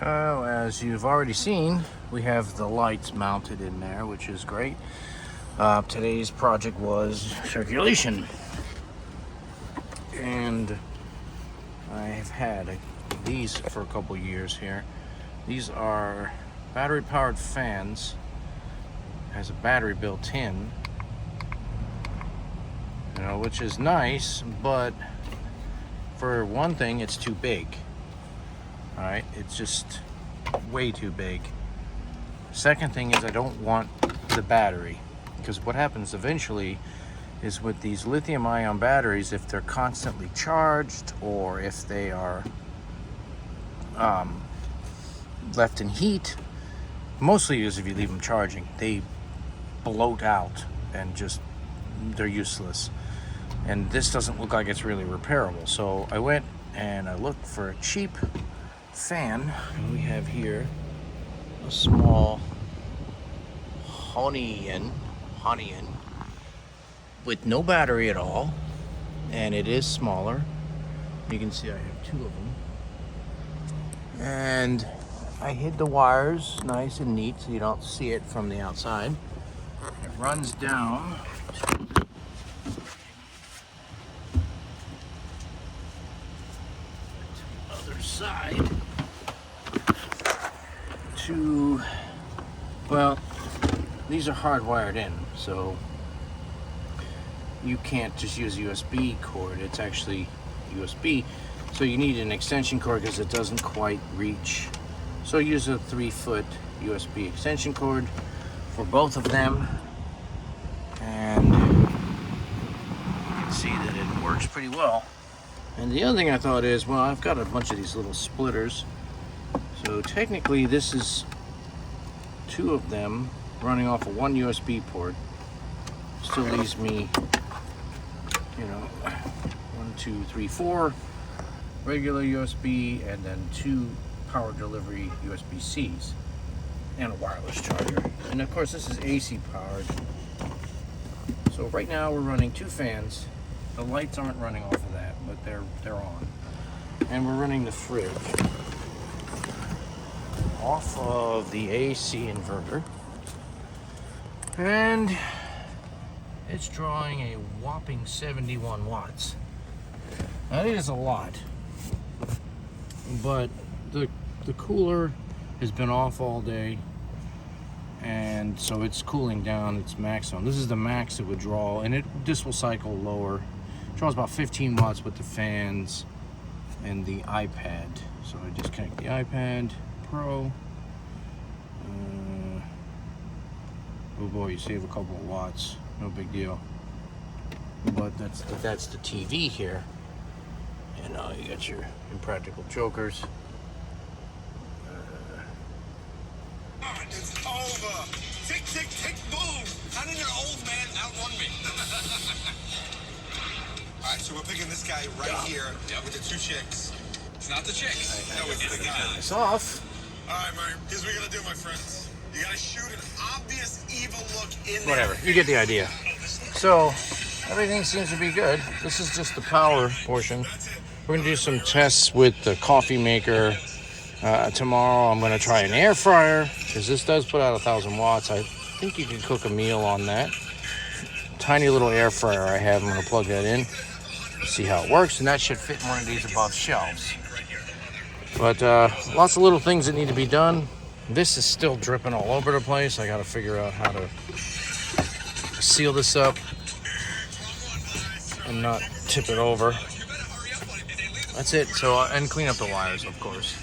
As you've already seen, we have the lights mounted in there, which is great. Today's project was circulation. And I've had these for a couple years here. These are battery powered fans. Has a battery built in, which is nice, but for one thing, it's too big. All right, it's just way too big. Second thing is I don't want the battery, because what happens eventually is with these lithium ion batteries, if they're constantly charged or if they are left in heat, mostly is if you leave them charging, they bloat out and just they're useless. And this doesn't look like it's really repairable. So I went and I looked for a cheap fan, and we have here a small Honian with no battery at all, and it is smaller. You can see I have two of them, and I hid the wires nice and neat so you don't see it from the outside. It runs down to the other side to, well, these are hardwired in, so you can't just use a USB cord. It's actually USB, so you need an extension cord because it doesn't quite reach. So use a 3-foot USB extension cord for both of them, and you can see that it works pretty well. And the other thing I thought is, well, I've got a bunch of these little splitters, so technically this is two of them running off of one USB port. Still leaves me, 1, 2, 3, 4 regular USB, and then 2 power delivery USB-Cs and a wireless charger. And of course this is AC powered. So right now we're running 2 fans. The lights aren't running off of that, but they're on. And we're running the fridge off of the AC inverter. And it's drawing a whopping 71 watts. That is a lot. But the cooler has been off all day, and so it's cooling down its maximum. This is the max it would draw, and this will cycle lower. It draws about 15 watts with the fans and the iPad. So I just connect the iPad Pro. Oh boy, you save a couple of watts. No big deal. But that's the TV here. And you got your Impractical Jokers. It's over. Tick, tick, tick, boom. How did your old man outrun me? All right, so we're picking this guy right here with the 2 chicks. It's not the chicks. No, it's the guy. It's off. All right, Murray. Here's what we gotta do, my friends. You gotta shoot an obvious evil look in there. Whatever, you get the idea. So everything seems to be good. This is just the power portion. We're gonna do some tests with the coffee maker. Tomorrow I'm gonna try an air fryer, because this does put out 1,000 watts. I think you can cook a meal on that. Tiny little air fryer I have. I'm gonna plug that in, see how it works, and that should fit in one of these above shelves. But lots of little things that need to be done. This is still dripping all over the place. I gotta figure out how to seal this up and not tip it over. That's it. So, and clean up the wires, of course.